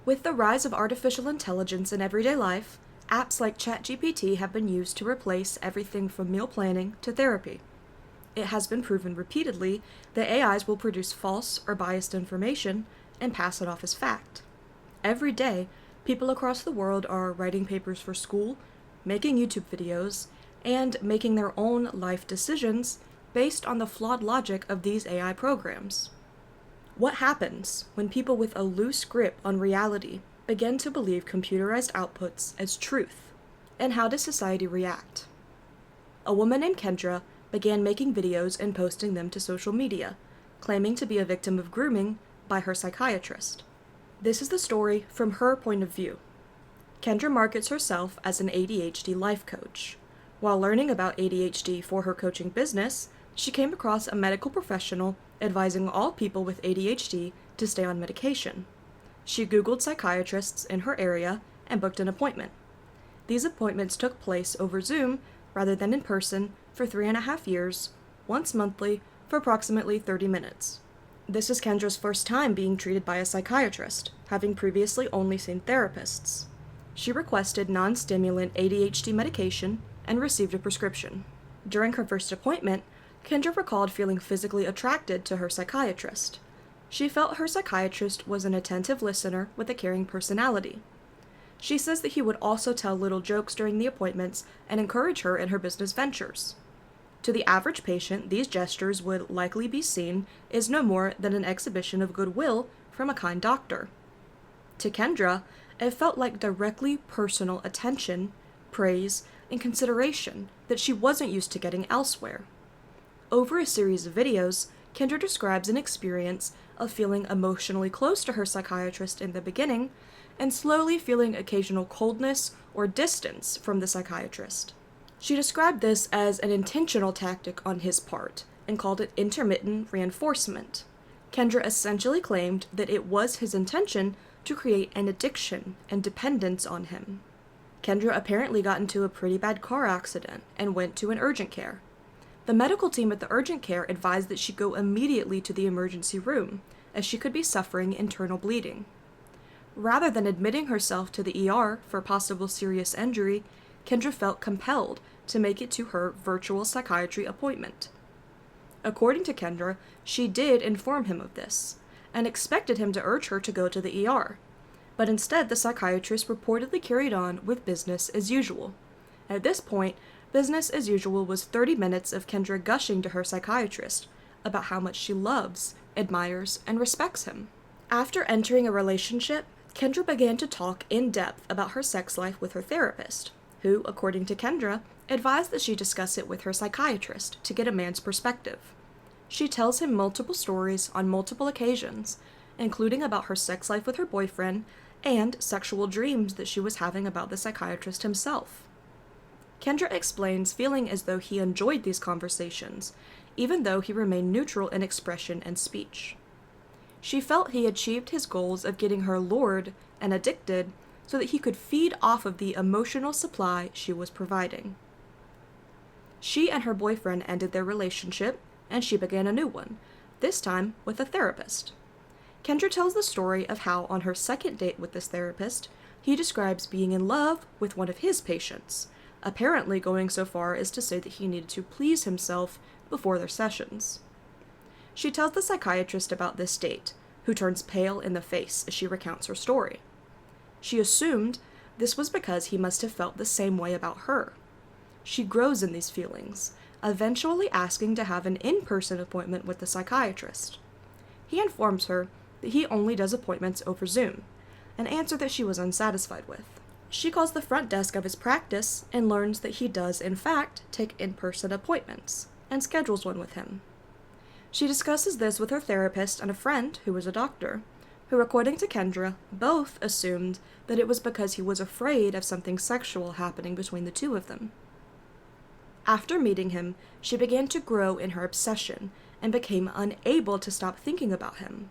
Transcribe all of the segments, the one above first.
With the rise of artificial intelligence in everyday life, apps like ChatGPT have been used to replace everything from meal planning to therapy. It has been proven repeatedly that AIs will produce false or biased information and pass it off as fact. Every day, people across the world are writing papers for school, making YouTube videos, and making their own life decisions based on the flawed logic of these AI programs. What happens when people with a loose grip on reality begin to believe computerized outputs as truth? And how does society react? A woman named Kendra began making videos and posting them to social media, claiming to be a victim of grooming by her psychiatrist. This is the story from her point of view. Kendra markets herself as an ADHD life coach. While learning about ADHD for her coaching business, she came across a medical professional advising all people with ADHD to stay on medication. She Googled psychiatrists in her area and booked an appointment. These appointments took place over Zoom rather than in person for 3.5 years, once monthly for approximately 30 minutes. This is Kendra's first time being treated by a psychiatrist, having previously only seen therapists. She requested non-stimulant ADHD medication and received a prescription. During her first appointment, Kendra recalled feeling physically attracted to her psychiatrist. She felt her psychiatrist was an attentive listener with a caring personality. She says that he would also tell little jokes during the appointments and encourage her in her business ventures. To the average patient, these gestures would likely be seen as no more than an exhibition of goodwill from a kind doctor. To Kendra, it felt like directly personal attention, praise, and consideration that she wasn't used to getting elsewhere. Over a series of videos, Kendra describes an experience of feeling emotionally close to her psychiatrist in the beginning and slowly feeling occasional coldness or distance from the psychiatrist. She described this as an intentional tactic on his part and called it intermittent reinforcement. Kendra essentially claimed that it was his intention to create an addiction and dependence on him. Kendra apparently got into a pretty bad car accident and went to an urgent care. The medical team at the urgent care advised that she go immediately to the emergency room, as she could be suffering internal bleeding. Rather than admitting herself to the ER for possible serious injury, Kendra felt compelled to make it to her virtual psychiatry appointment. According to Kendra, she did inform him of this, and expected him to urge her to go to the ER, but instead the psychiatrist reportedly carried on with business as usual. At this point, business as usual was 30 minutes of Kendra gushing to her psychiatrist about how much she loves, admires, and respects him. After entering a relationship, Kendra began to talk in depth about her sex life with her therapist, who, according to Kendra, advised that she discuss it with her psychiatrist to get a man's perspective. She tells him multiple stories on multiple occasions, including about her sex life with her boyfriend and sexual dreams that she was having about the psychiatrist himself. Kendra explains feeling as though he enjoyed these conversations, even though he remained neutral in expression and speech. She felt he achieved his goals of getting her lured and addicted so that he could feed off of the emotional supply she was providing. She and her boyfriend ended their relationship, and she began a new one, this time with a therapist. Kendra tells the story of how, on her second date with this therapist, he describes being in love with one of his patients, apparently going so far as to say that he needed to please himself before their sessions. She tells the psychiatrist about this date, who turns pale in the face as she recounts her story. She assumed this was because he must have felt the same way about her. She grows in these feelings, eventually asking to have an in-person appointment with the psychiatrist. He informs her that he only does appointments over Zoom, an answer that she was unsatisfied with. She calls the front desk of his practice and learns that he does, in fact, take in-person appointments, and schedules one with him. She discusses this with her therapist and a friend who was a doctor, who, according to Kendra, both assumed that it was because he was afraid of something sexual happening between the two of them. After meeting him, she began to grow in her obsession and became unable to stop thinking about him.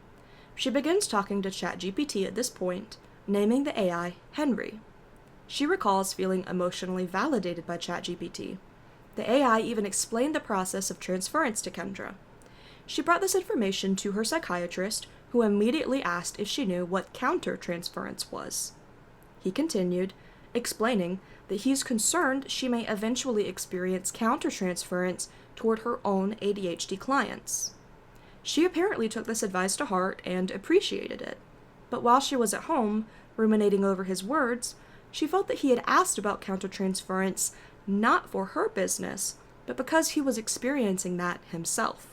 She begins talking to ChatGPT at this point, naming the AI Henry. She recalls feeling emotionally validated by ChatGPT. The AI even explained the process of transference to Kendra. She brought this information to her psychiatrist, who immediately asked if she knew what countertransference was. He continued, explaining that he's concerned she may eventually experience countertransference toward her own ADHD clients. She apparently took this advice to heart and appreciated it, but while she was at home, ruminating over his words, she felt that he had asked about countertransference not for her business, but because he was experiencing that himself.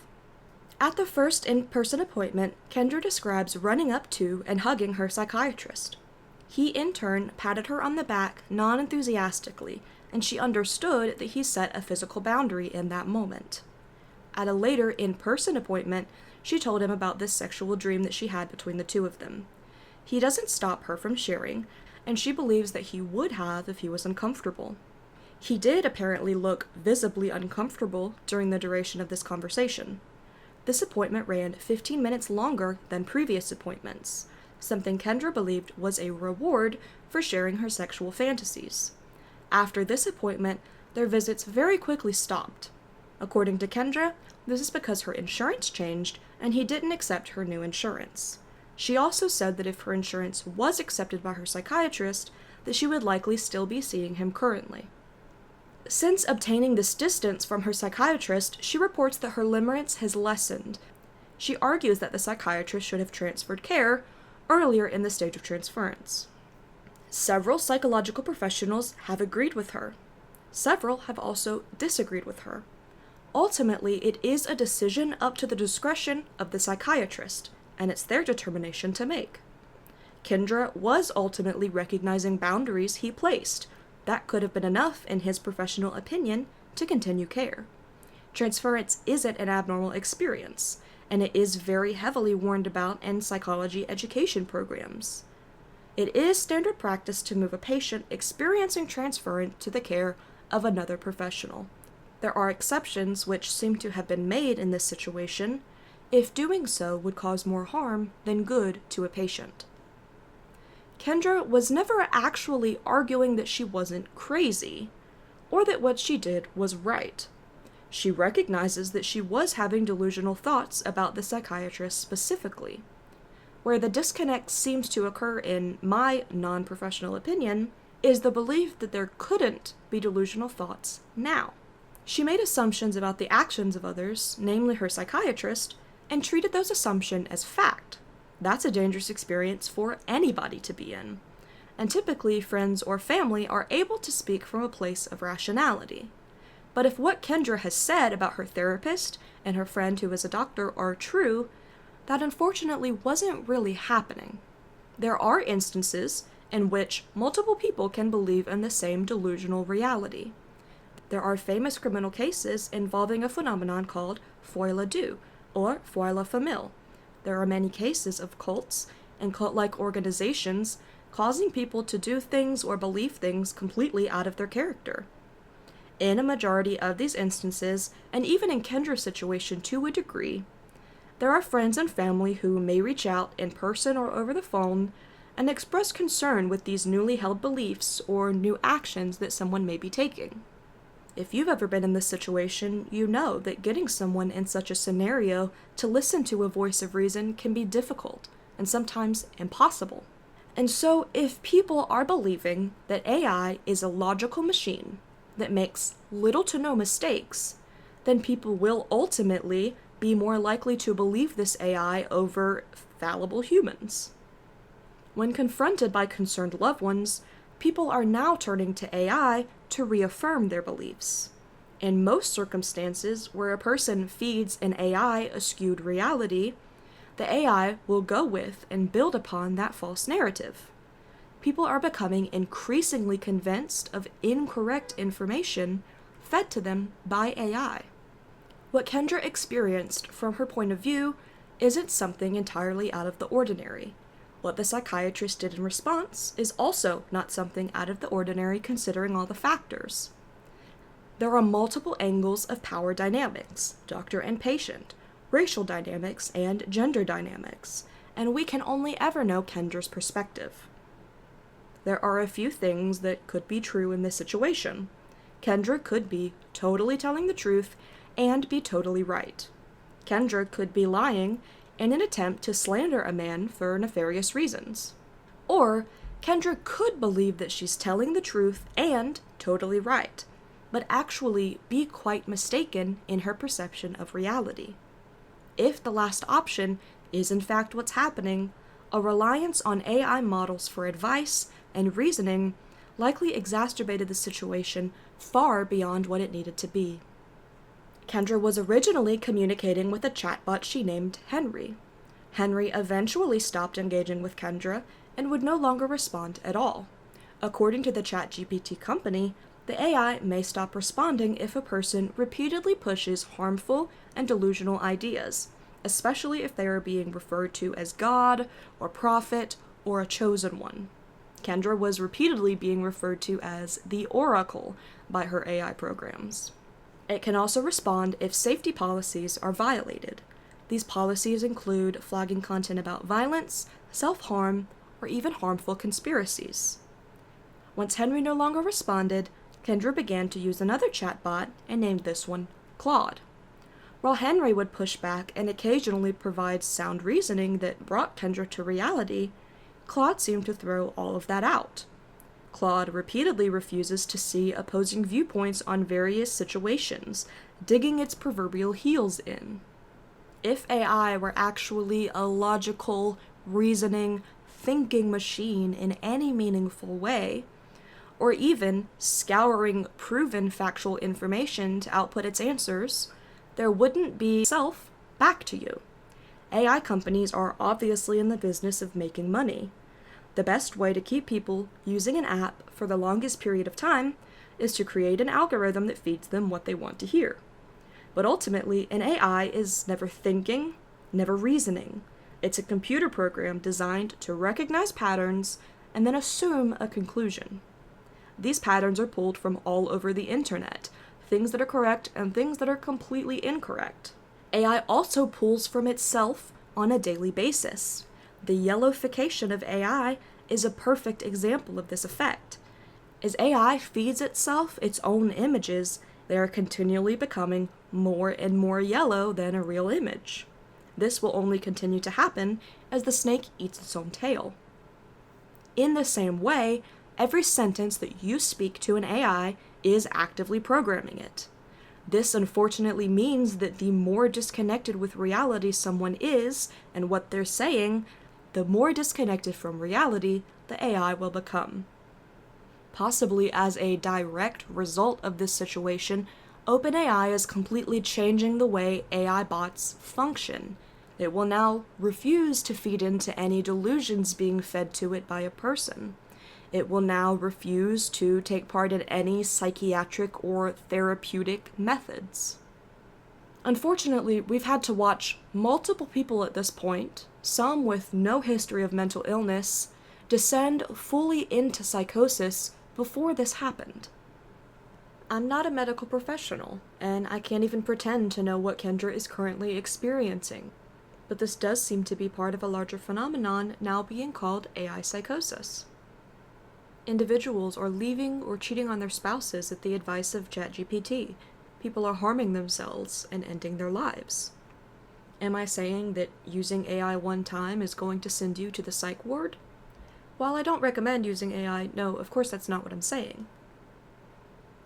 At the first in-person appointment, Kendra describes running up to and hugging her psychiatrist. He, in turn, patted her on the back non-enthusiastically, and she understood that he set a physical boundary in that moment. At a later in-person appointment, she told him about this sexual dream that she had between the two of them. He doesn't stop her from sharing, and she believes that he would have if he was uncomfortable. He did apparently look visibly uncomfortable during the duration of this conversation. This appointment ran 15 minutes longer than previous appointments, something Kendra believed was a reward for sharing her sexual fantasies. After this appointment, their visits very quickly stopped. According to Kendra, this is because her insurance changed and he didn't accept her new insurance. She also said that if her insurance was accepted by her psychiatrist, that she would likely still be seeing him currently. Since obtaining this distance from her psychiatrist, she reports that her limerence has lessened. She argues that the psychiatrist should have transferred care earlier in the stage of transference. Several psychological professionals have agreed with her. Several have also disagreed with her. Ultimately, it is a decision up to the discretion of the psychiatrist, and it's their determination to make. Kendra was ultimately recognizing boundaries he placed. That could have been enough, in his professional opinion, to continue care. Transference isn't an abnormal experience, and it is very heavily warned about in psychology education programs. It is standard practice to move a patient experiencing transference to the care of another professional. There are exceptions which seem to have been made in this situation, if doing so would cause more harm than good to a patient. Kendra was never actually arguing that she wasn't crazy, or that what she did was right. She recognizes that she was having delusional thoughts about the psychiatrist specifically. Where the disconnect seems to occur, in my non-professional opinion, is the belief that there couldn't be delusional thoughts now. She made assumptions about the actions of others, namely her psychiatrist, and treated those assumptions as fact. That's a dangerous experience for anybody to be in, and typically friends or family are able to speak from a place of rationality. But if what Kendra has said about her therapist and her friend who is a doctor are true, that unfortunately wasn't really happening. There are instances in which multiple people can believe in the same delusional reality. There are famous criminal cases involving a phenomenon called folie à deux, or folie à famille. There are many cases of cults and cult-like organizations causing people to do things or believe things completely out of their character. In a majority of these instances, and even in Kendra's situation to a degree, there are friends and family who may reach out in person or over the phone and express concern with these newly held beliefs or new actions that someone may be taking. If you've ever been in this situation, you know that getting someone in such a scenario to listen to a voice of reason can be difficult and sometimes impossible. And so, if people are believing that AI is a logical machine that makes little to no mistakes, then people will ultimately be more likely to believe this AI over fallible humans. When confronted by concerned loved ones, people are now turning to AI to reaffirm their beliefs. In most circumstances where a person feeds an AI a skewed reality, the AI will go with and build upon that false narrative. People are becoming increasingly convinced of incorrect information fed to them by AI. What Kendra experienced from her point of view isn't something entirely out of the ordinary. What the psychiatrist did in response is also not something out of the ordinary considering all the factors. There are multiple angles of power dynamics, doctor and patient, racial dynamics, and gender dynamics, and we can only ever know Kendra's perspective. There are a few things that could be true in this situation. Kendra could be totally telling the truth and be totally right. Kendra could be lying in an attempt to slander a man for nefarious reasons. Or Kendra could believe that she's telling the truth and totally right, but actually be quite mistaken in her perception of reality. If the last option is in fact what's happening, a reliance on AI models for advice and reasoning likely exacerbated the situation far beyond what it needed to be. Kendra was originally communicating with a chatbot she named Henry. Henry eventually stopped engaging with Kendra and would no longer respond at all. According to the ChatGPT company, the AI may stop responding if a person repeatedly pushes harmful and delusional ideas, especially if they are being referred to as God or prophet or a chosen one. Kendra was repeatedly being referred to as the Oracle by her AI programs. It can also respond if safety policies are violated. These policies include flagging content about violence, self-harm, or even harmful conspiracies. Once Henry no longer responded, Kendra began to use another chatbot and named this one Claude. While Henry would push back and occasionally provide sound reasoning that brought Kendra to reality, Claude seemed to throw all of that out. Claude repeatedly refuses to see opposing viewpoints on various situations, digging its proverbial heels in. If AI were actually a logical, reasoning, thinking machine in any meaningful way, or even scouring proven factual information to output its answers, there wouldn't be self back to you. AI companies are obviously in the business of making money. The best way to keep people using an app for the longest period of time is to create an algorithm that feeds them what they want to hear. But ultimately, an AI is never thinking, never reasoning. It's a computer program designed to recognize patterns and then assume a conclusion. These patterns are pulled from all over the internet, things that are correct and things that are completely incorrect. AI also pulls from itself on a daily basis. The yellowification of AI is a perfect example of this effect. As AI feeds itself its own images, they are continually becoming more and more yellow than a real image. This will only continue to happen as the snake eats its own tail. In the same way, every sentence that you speak to an AI is actively programming it. This unfortunately means that the more disconnected with reality someone is and what they're saying, the more disconnected from reality the AI will become. Possibly as a direct result of this situation, OpenAI is completely changing the way AI bots function. It will now refuse to feed into any delusions being fed to it by a person. It will now refuse to take part in any psychiatric or therapeutic methods. Unfortunately, we've had to watch multiple people at this point, some with no history of mental illness, descend fully into psychosis before this happened. I'm not a medical professional, and I can't even pretend to know what Kendra is currently experiencing, but this does seem to be part of a larger phenomenon now being called AI psychosis. Individuals are leaving or cheating on their spouses at the advice of ChatGPT. People are harming themselves and ending their lives. Am I saying that using AI one time is going to send you to the psych ward? While I don't recommend using AI, no, of course that's not what I'm saying.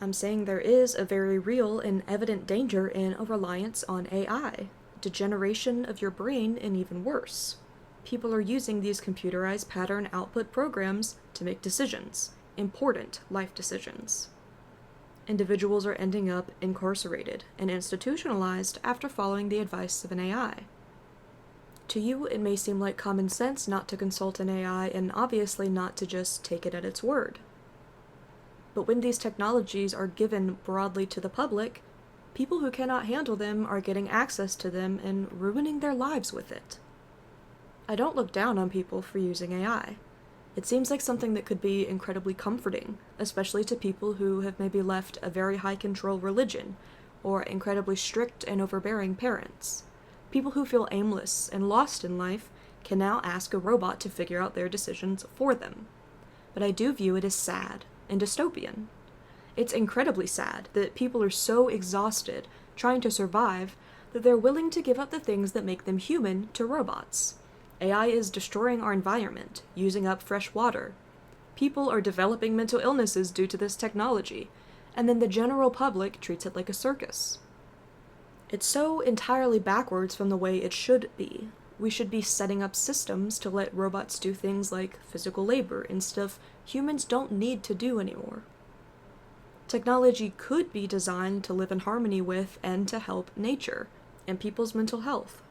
I'm saying there is a very real and evident danger in a reliance on AI, degeneration of your brain, and even worse. People are using these computerized pattern output programs to make decisions, important life decisions. Individuals are ending up incarcerated and institutionalized after following the advice of an AI. To you, it may seem like common sense not to consult an AI and obviously not to just take it at its word. But when these technologies are given broadly to the public, people who cannot handle them are getting access to them and ruining their lives with it. I don't look down on people for using AI. It seems like something that could be incredibly comforting, especially to people who have maybe left a very high-control religion, or incredibly strict and overbearing parents. People who feel aimless and lost in life can now ask a robot to figure out their decisions for them. But I do view it as sad and dystopian. It's incredibly sad that people are so exhausted trying to survive that they're willing to give up the things that make them human to robots. AI is destroying our environment, using up fresh water. People are developing mental illnesses due to this technology, and then the general public treats it like a circus. It's so entirely backwards from the way it should be. We should be setting up systems to let robots do things like physical labor and stuff humans don't need to do anymore. Technology could be designed to live in harmony with and to help nature and people's mental health.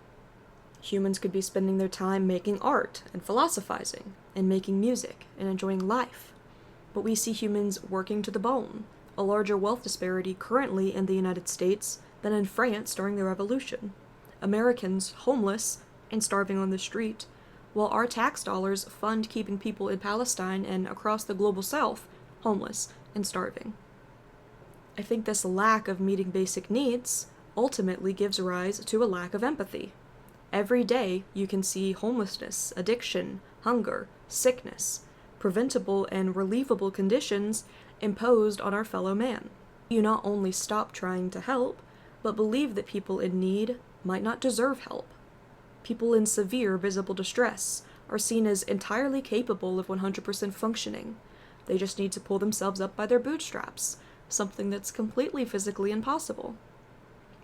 Humans could be spending their time making art and philosophizing and making music and enjoying life. But we see humans working to the bone, a larger wealth disparity currently in the United States than in France during the Revolution. Americans homeless and starving on the street, while our tax dollars fund keeping people in Palestine and across the global south homeless and starving. I think this lack of meeting basic needs ultimately gives rise to a lack of empathy. Every day you can see homelessness, addiction, hunger, sickness, preventable and relievable conditions imposed on our fellow man. You not only stop trying to help, but believe that people in need might not deserve help. People in severe visible distress are seen as entirely capable of 100% functioning. They just need to pull themselves up by their bootstraps, something that's completely physically impossible.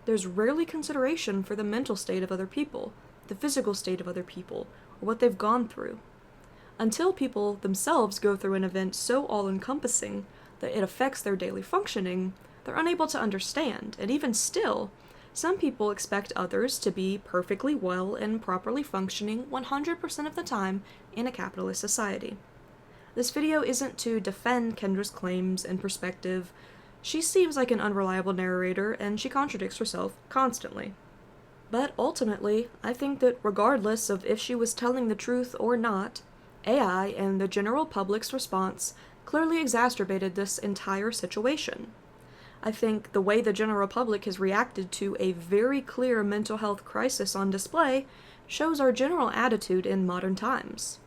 There's rarely consideration for the mental state of other people, the physical state of other people, or what they've gone through. Until people themselves go through an event so all-encompassing that it affects their daily functioning, they're unable to understand, and even still, some people expect others to be perfectly well and properly functioning 100% of the time in a capitalist society. This video isn't to defend Kendra's claims and perspective. She seems like an unreliable narrator, and she contradicts herself constantly. But ultimately, I think that regardless of if she was telling the truth or not, AI and the general public's response clearly exacerbated this entire situation. I think the way the general public has reacted to a very clear mental health crisis on display shows our general attitude in modern times.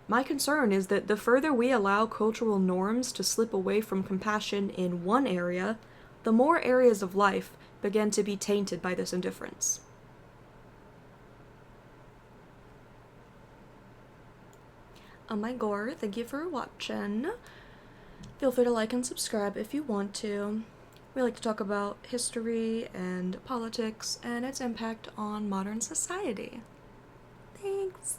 My concern is that the further we allow cultural norms to slip away from compassion in one area, the more areas of life begin to be tainted by this indifference. Oh my god, thank you for watching. Feel free to like and subscribe if you want to. We like to talk about history and politics and its impact on modern society. Thanks.